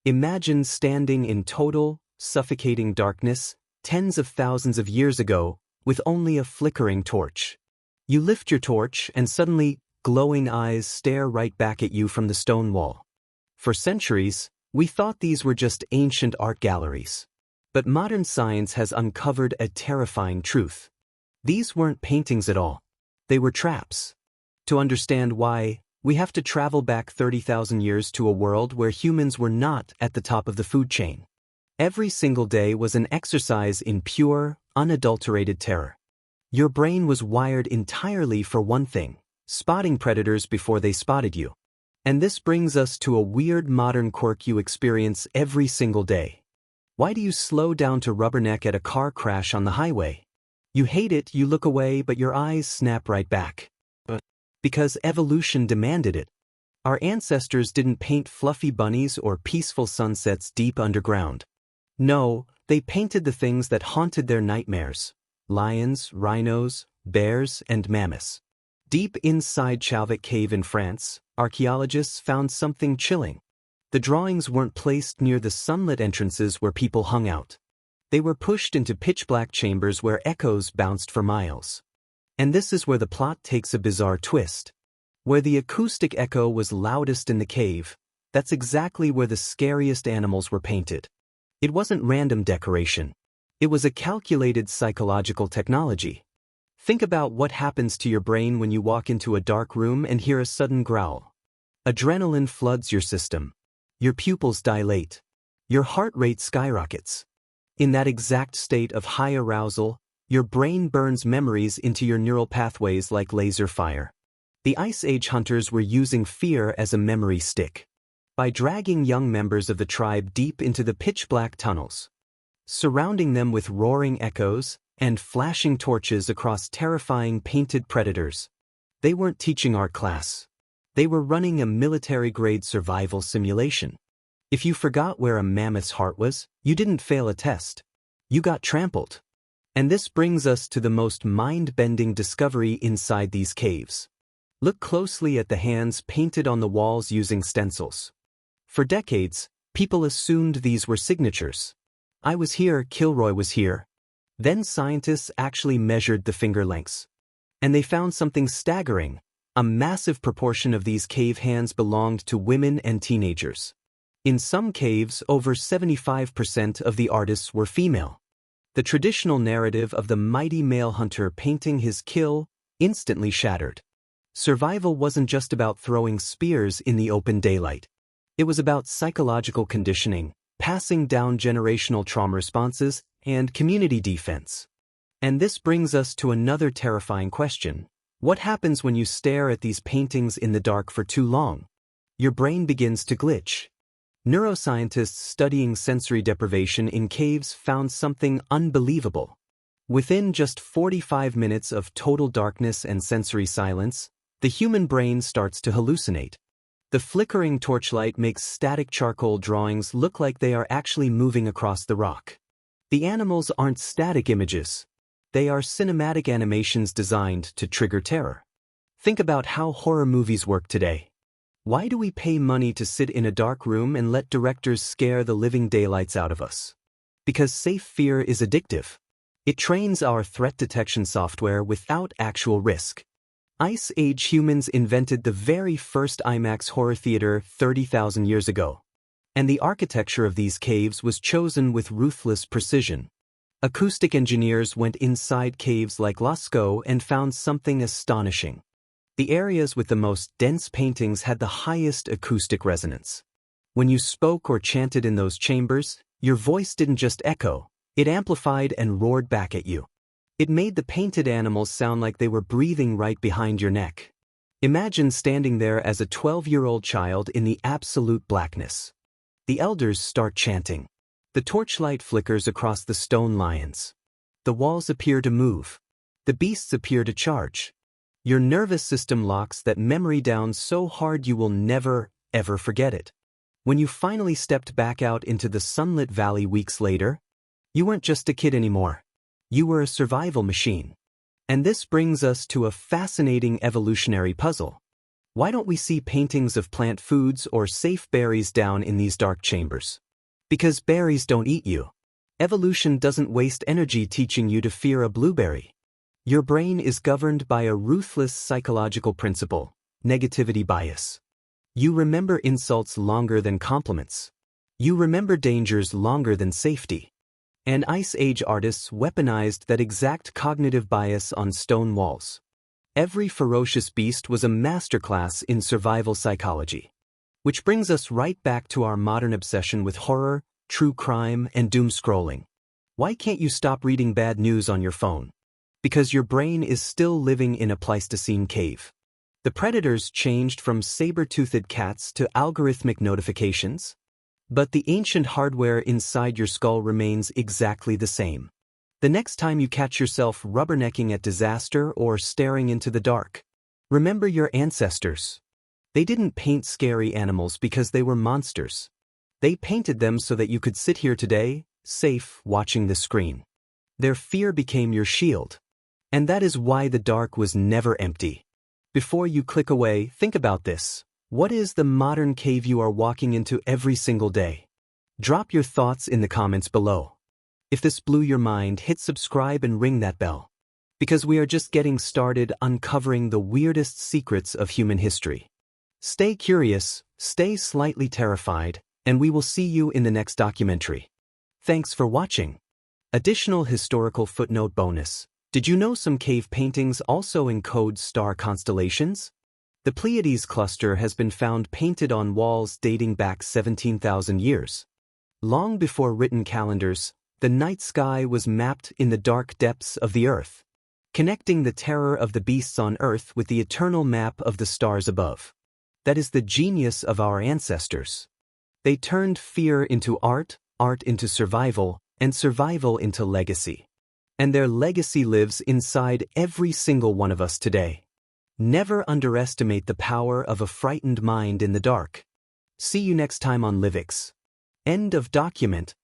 Imagine standing in total, suffocating darkness, tens of thousands of years ago, with only a flickering torch. You lift your torch and suddenly, glowing eyes stare right back at you from the stone wall. For centuries, we thought these were just ancient art galleries. But modern science has uncovered a terrifying truth. These weren't paintings at all. They were traps. To understand why, we have to travel back 30,000 years to a world where humans were not at the top of the food chain. Every single day was an exercise in pure, unadulterated terror. Your brain was wired entirely for one thing: spotting predators before they spotted you. And this brings us to a weird modern quirk you experience every single day. Why do you slow down to rubberneck at a car crash on the highway? You hate it, you look away, but your eyes snap right back. Because evolution demanded it. Our ancestors didn't paint fluffy bunnies or peaceful sunsets deep underground. No, they painted the things that haunted their nightmares: lions, rhinos, bears, and mammoths. Deep inside Chauvet Cave in France, archaeologists found something chilling. The drawings weren't placed near the sunlit entrances where people hung out. They were pushed into pitch-black chambers where echoes bounced for miles. And this is where the plot takes a bizarre twist. Where the acoustic echo was loudest in the cave, that's exactly where the scariest animals were painted. It wasn't random decoration. It was a calculated psychological technology. Think about what happens to your brain when you walk into a dark room and hear a sudden growl. Adrenaline floods your system. Your pupils dilate. Your heart rate skyrockets. In that exact state of high arousal, your brain burns memories into your neural pathways like laser fire. The Ice Age hunters were using fear as a memory stick. By dragging young members of the tribe deep into the pitch-black tunnels, surrounding them with roaring echoes, and flashing torches across terrifying painted predators. They weren't teaching art class. They were running a military-grade survival simulation. If you forgot where a mammoth's heart was, you didn't fail a test. You got trampled. And this brings us to the most mind-bending discovery inside these caves. Look closely at the hands painted on the walls using stencils. For decades, people assumed these were signatures. I was here, Kilroy was here. Then scientists actually measured the finger lengths. And they found something staggering. A massive proportion of these cave hands belonged to women and teenagers. In some caves, over 75% of the artists were female. The traditional narrative of the mighty male hunter painting his kill instantly shattered. Survival wasn't just about throwing spears in the open daylight. It was about psychological conditioning, passing down generational trauma responses, and community defense. And this brings us to another terrifying question. What happens when you stare at these paintings in the dark for too long? Your brain begins to glitch. Neuroscientists studying sensory deprivation in caves found something unbelievable. Within just 45 minutes of total darkness and sensory silence, the human brain starts to hallucinate. The flickering torchlight makes static charcoal drawings look like they are actually moving across the rock. The animals aren't static images. They are cinematic animations designed to trigger terror. Think about how horror movies work today. Why do we pay money to sit in a dark room and let directors scare the living daylights out of us? Because safe fear is addictive. It trains our threat detection software without actual risk. Ice Age humans invented the very first IMAX horror theater 30,000 years ago. And the architecture of these caves was chosen with ruthless precision. Acoustic engineers went inside caves like Lascaux and found something astonishing. The areas with the most dense paintings had the highest acoustic resonance. When you spoke or chanted in those chambers, your voice didn't just echo, it amplified and roared back at you. It made the painted animals sound like they were breathing right behind your neck. Imagine standing there as a 12-year-old child in the absolute blackness. The elders start chanting. The torchlight flickers across the stone lions. The walls appear to move. The beasts appear to charge. Your nervous system locks that memory down so hard you will never, ever forget it. When you finally stepped back out into the sunlit valley weeks later, you weren't just a kid anymore. You were a survival machine. And this brings us to a fascinating evolutionary puzzle. Why don't we see paintings of plant foods or safe berries down in these dark chambers? Because berries don't eat you. Evolution doesn't waste energy teaching you to fear a blueberry. Your brain is governed by a ruthless psychological principle, negativity bias. You remember insults longer than compliments. You remember dangers longer than safety. And Ice Age artists weaponized that exact cognitive bias on stone walls. Every ferocious beast was a masterclass in survival psychology. Which brings us right back to our modern obsession with horror, true crime, and doom scrolling. Why can't you stop reading bad news on your phone? Because your brain is still living in a Pleistocene cave. The predators changed from saber-toothed cats to algorithmic notifications. But the ancient hardware inside your skull remains exactly the same. The next time you catch yourself rubbernecking at disaster or staring into the dark, remember your ancestors. They didn't paint scary animals because they were monsters. They painted them so that you could sit here today, safe, watching the screen. Their fear became your shield. And that is why the dark was never empty. Before you click away, think about this. What is the modern cave you are walking into every single day? Drop your thoughts in the comments below. If this blew your mind, hit subscribe and ring that bell. Because we are just getting started uncovering the weirdest secrets of human history. Stay curious, stay slightly terrified, and we will see you in the next documentary. Thanks for watching. Additional historical footnote bonus. Did you know some cave paintings also encode star constellations? The Pleiades cluster has been found painted on walls dating back 17,000 years. Long before written calendars, the night sky was mapped in the dark depths of the earth, connecting the terror of the beasts on earth with the eternal map of the stars above. That is the genius of our ancestors. They turned fear into art, art into survival, and survival into legacy. And their legacy lives inside every single one of us today. Never underestimate the power of a frightened mind in the dark. See you next time on Livix. End of document.